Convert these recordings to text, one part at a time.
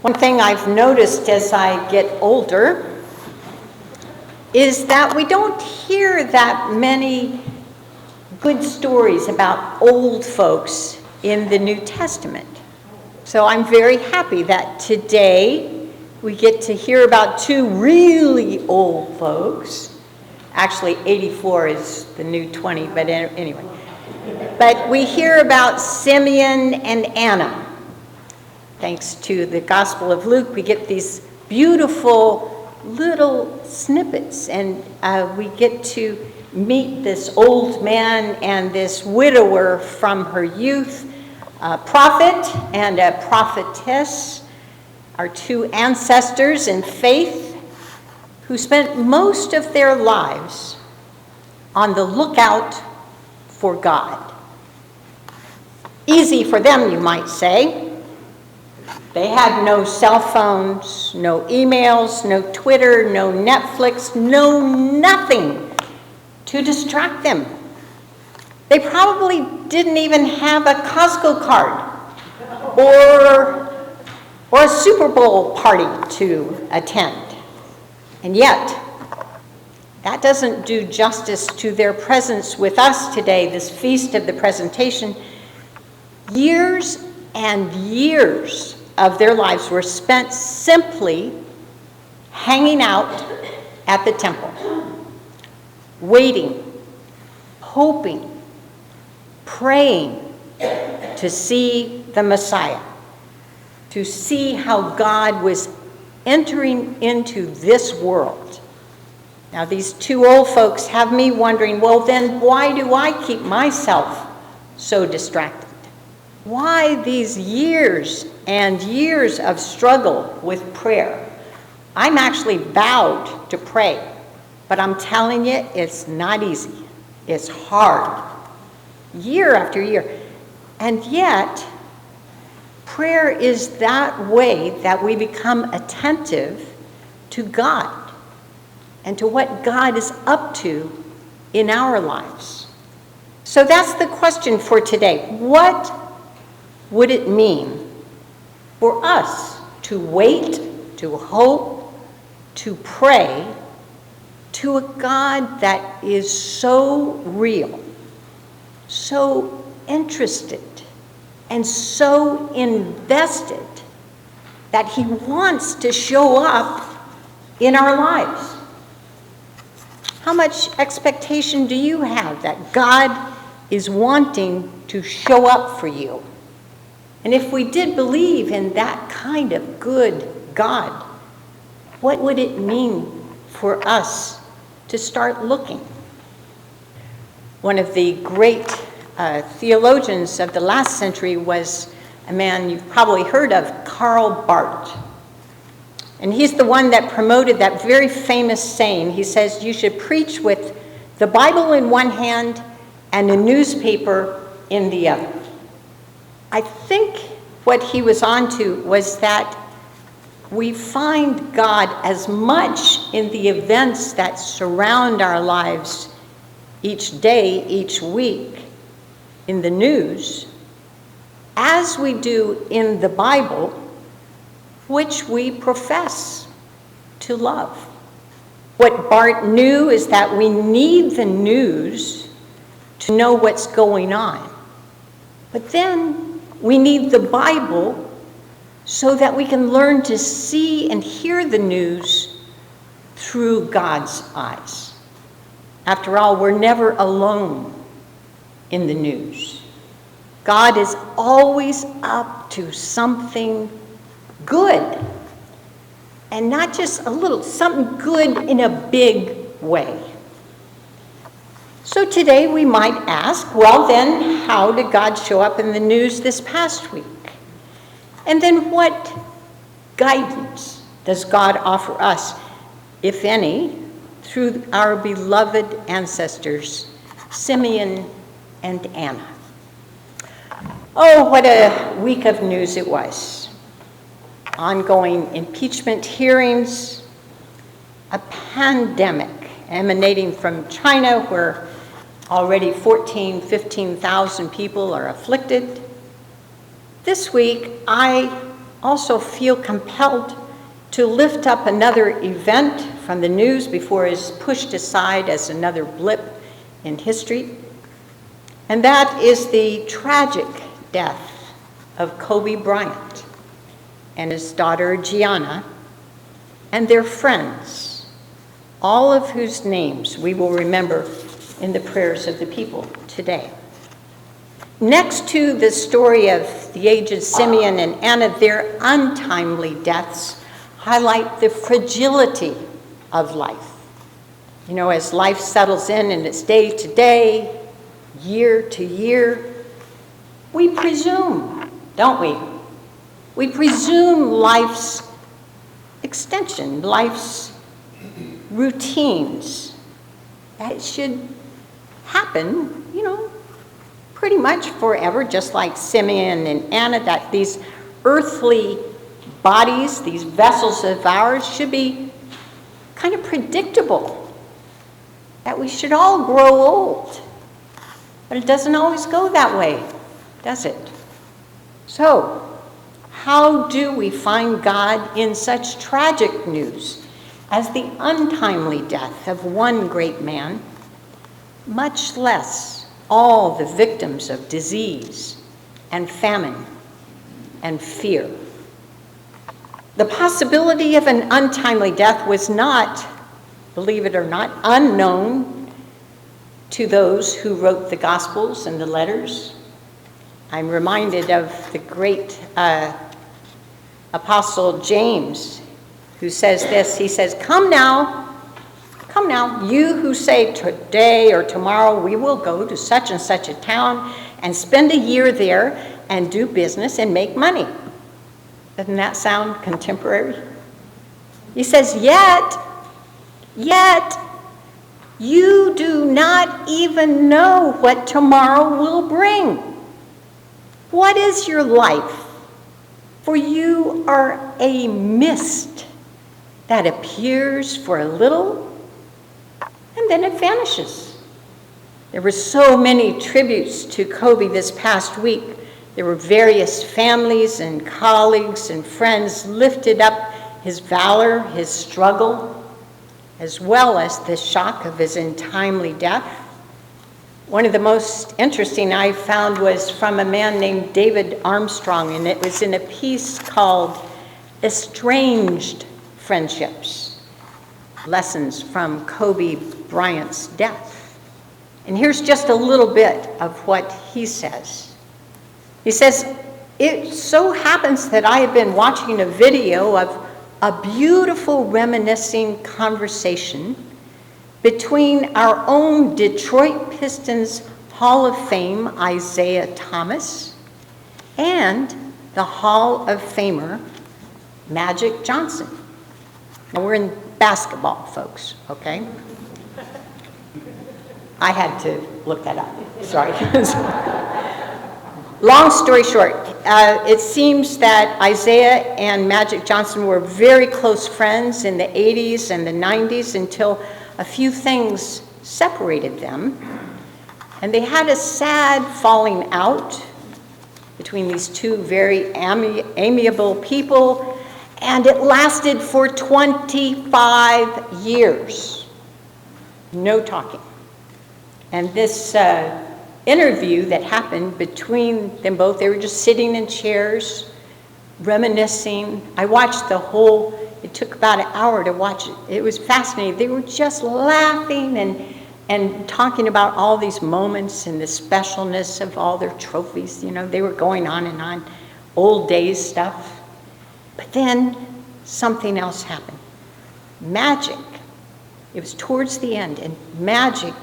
One thing I've noticed as I get older is that we don't hear that many good stories about old folks in the New Testament. So I'm very happy that today we get to hear about two really old folks. Actually, 84 is the new 20, but anyway. But we hear about Simeon and Anna. Thanks to the Gospel of Luke, we get these beautiful little snippets, and we get to meet this old man and this widower from her youth, a prophet and a prophetess, our two ancestors in faith who spent most of their lives on the lookout for God. Easy for them, you might say. They had no cell phones, no emails, no Twitter, no Netflix, no nothing to distract them. They probably didn't even have a Costco card or a Super Bowl party to attend. And yet, that doesn't do justice to their presence with us today, this Feast of the Presentation. Years and years of their lives were spent simply hanging out at the temple, waiting, hoping, praying to see the Messiah, to see how God was entering into this world. Now, these two old folks have me wondering, well, then why do I keep myself so distracted? Why these years and years of struggle with prayer? I'm actually vowed to pray, but I'm telling you, it's not easy. It's hard, year after year. And yet, prayer is that way that we become attentive to God and to what God is up to in our lives. So that's the question for today. What would it mean for us to wait, to hope, to pray to a God that is so real, so interested, and so invested that he wants to show up in our lives? How much expectation do you have that God is wanting to show up for you? And if we did believe in that kind of good God, what would it mean for us to start looking? One of the great theologians of the last century was a man you've probably heard of, Karl Barth. And he's the one that promoted that very famous saying. He says, you should preach with the Bible in one hand and a newspaper in the other. I think what he was onto was that we find God as much in the events that surround our lives each day, each week, in the news, as we do in the Bible, which we profess to love. What Barth knew is that we need the news to know what's going on. But then we need the Bible so that we can learn to see and hear the news through God's eyes. After all, we're never alone in the news. God is always up to something good, and not just a little, something good in a big way. So today we might ask, well then, how did God show up in the news this past week? And then what guidance does God offer us, if any, through our beloved ancestors, Simeon and Anna? Oh, what a week of news it was. Ongoing impeachment hearings, a pandemic emanating from China where already 15,000 people are afflicted. This week, I also feel compelled to lift up another event from the news before it is pushed aside as another blip in history. And that is the tragic death of Kobe Bryant and his daughter Gianna and their friends, all of whose names we will remember in the prayers of the people today. Next to the story of the aged Simeon and Anna, their untimely deaths highlight the fragility of life. You know, as life settles in and it's day to day, year to year, we presume, don't we? We presume life's extension, life's routines. That it should happen, you know, pretty much forever, just like Simeon and Anna, that these earthly bodies, these vessels of ours, should be kind of predictable, that we should all grow old. But it doesn't always go that way, does it? So, how do we find God in such tragic news as the untimely death of one great man, much less all the victims of disease and famine and fear? The possibility of an untimely death was not, believe it or not, unknown to those who wrote the Gospels and the letters. I'm reminded of the great Apostle James, who says this. He says, come now, you who say today or tomorrow we will go to such and such a town and spend a year there and do business and make money. Doesn't that sound contemporary? He says, yet, you do not even know what tomorrow will bring. What is your life? For you are a mist that appears for a little and then it vanishes. There were so many tributes to Kobe this past week. There were various families and colleagues and friends lifted up his valor, his struggle, as well as the shock of his untimely death. One of the most interesting I found was from a man named David Armstrong, and it was in a piece called Estranged Friendships, Lessons from Kobe Bryant's Death. And here's just a little bit of what he says. He says, it so happens that I have been watching a video of a beautiful reminiscing conversation between our own Detroit Pistons Hall of Fame Isaiah Thomas and the Hall of Famer Magic Johnson. Now we're in basketball, folks, okay? I had to look that up, sorry. Long story short, it seems that Isaiah and Magic Johnson were very close friends in the 80s and the 90s until a few things separated them. And they had a sad falling out between these two very amiable people, and it lasted for 25 years. No talking. And this interview that happened between them both, they were just sitting in chairs, reminiscing. I watched the whole, it took about an hour to watch it. It was fascinating. They were just laughing and talking about all these moments and the specialness of all their trophies. You know, they were going on, old days stuff. But then something else happened. Magic, it was towards the end, and Magic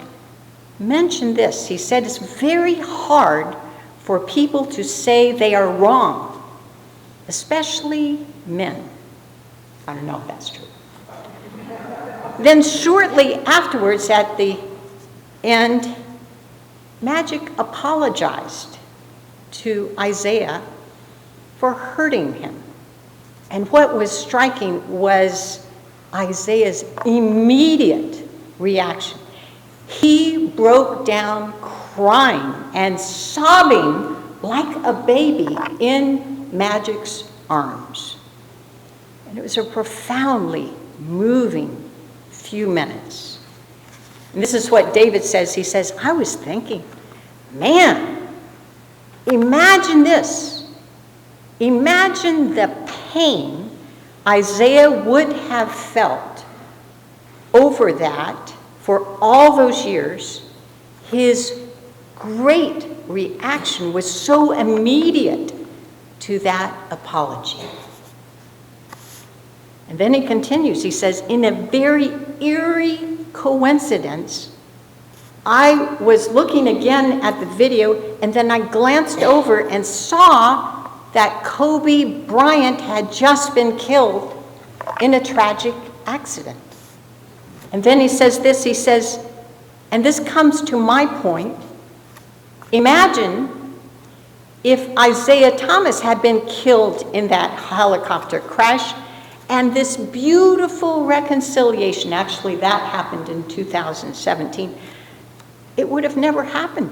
mentioned this. He said, it's very hard for people to say they are wrong, especially men. I don't know if that's true. Then shortly afterwards, at the end, Magic apologized to Isaiah for hurting him. And what was striking was Isaiah's immediate reaction. He broke down crying and sobbing like a baby in Magic's arms. And it was a profoundly moving few minutes. And this is what David says. He says, I was thinking, man, imagine this. Imagine the pain Isaiah would have felt over that for all those years. His great reaction was so immediate to that apology. And then he continues. He says, in a very eerie coincidence, I was looking again at the video, and then I glanced over and saw that Kobe Bryant had just been killed in a tragic accident. And then he says this, he says, and this comes to my point, imagine if Isaiah Thomas had been killed in that helicopter crash, and this beautiful reconciliation, actually that happened in 2017, it would have never happened.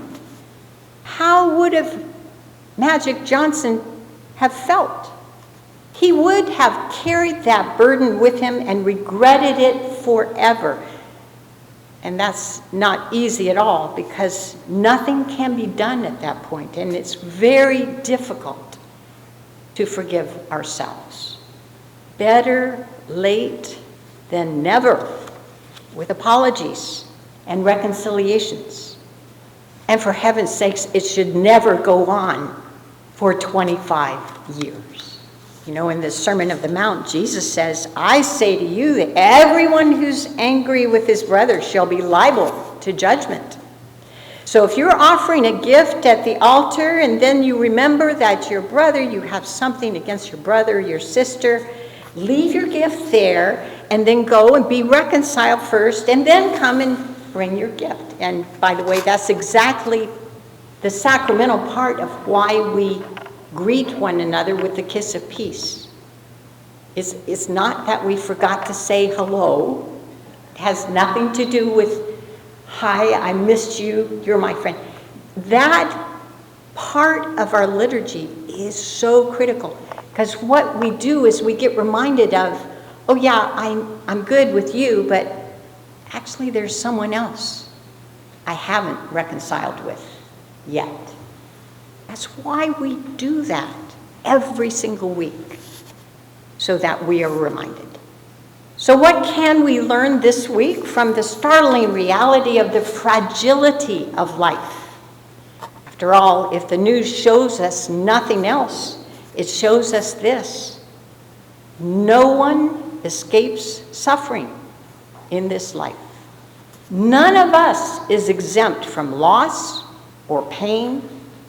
How would have Magic Johnson have felt? He would have carried that burden with him and regretted it forever. And that's not easy at all, because nothing can be done at that point, and it's very difficult to forgive ourselves. Better late than never, with apologies and reconciliations. And for heaven's sakes, it should never go on for 25 years. You know, in the Sermon of the Mount, Jesus says, I say to you that everyone who's angry with his brother shall be liable to judgment. So if you're offering a gift at the altar and then you remember that your brother, you have something against your brother, your sister, leave your gift there and then go and be reconciled first and then come and bring your gift. And by the way, that's exactly the sacramental part of why we greet one another with the kiss of peace. It's not that we forgot to say hello. It has nothing to do with, hi, I missed you, you're my friend. That part of our liturgy is so critical, because what we do is we get reminded of, oh yeah, I'm good with you, but actually there's someone else I haven't reconciled with yet. That's why we do that every single week, so that we are reminded. So what can we learn this week from the startling reality of the fragility of life? After all, if the news shows us nothing else, it shows us this: no one escapes suffering in this life. None of us is exempt from loss or pain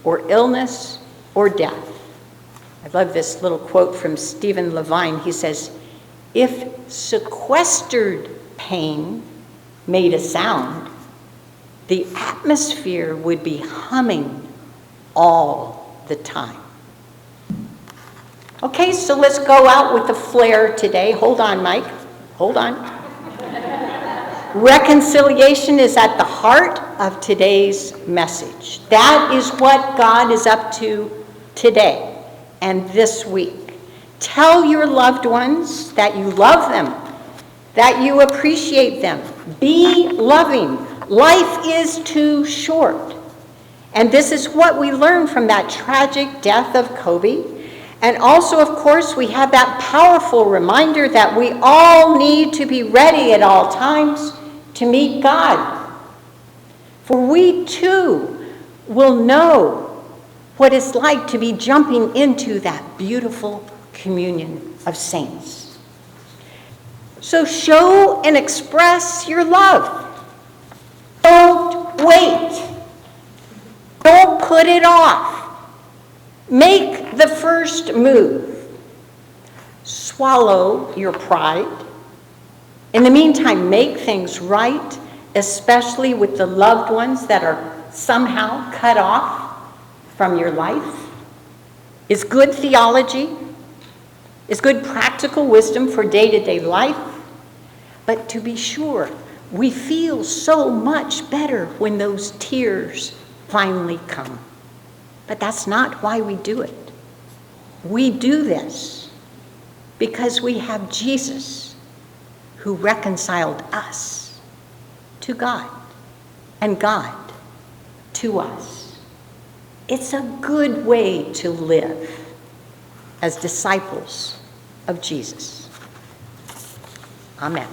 or illness or death. I love this little quote from Stephen Levine. He says, if sequestered pain made a sound, the atmosphere would be humming all the time. Okay, so let's go out with the flair today. Hold on, Mike. Hold on. Reconciliation is at the heart of today's message. That is what God is up to today and this week. Tell your loved ones that you love them, that you appreciate them. Be loving. Life is too short. And this is what we learn from that tragic death of Kobe. And also, of course, we have that powerful reminder that we all need to be ready at all times to meet God. For we too will know what it's like to be jumping into that beautiful communion of saints. So show and express your love. Don't wait. Don't put it off. Make the first move. Swallow your pride. In the meantime, make things right, especially with the loved ones that are somehow cut off from your life. Is good theology, is good practical wisdom for day-to-day life. But to be sure, we feel so much better when those tears finally come. But that's not why we do it. We do this because we have Jesus who reconciled us to God and God to us. It's a good way to live as disciples of Jesus. Amen.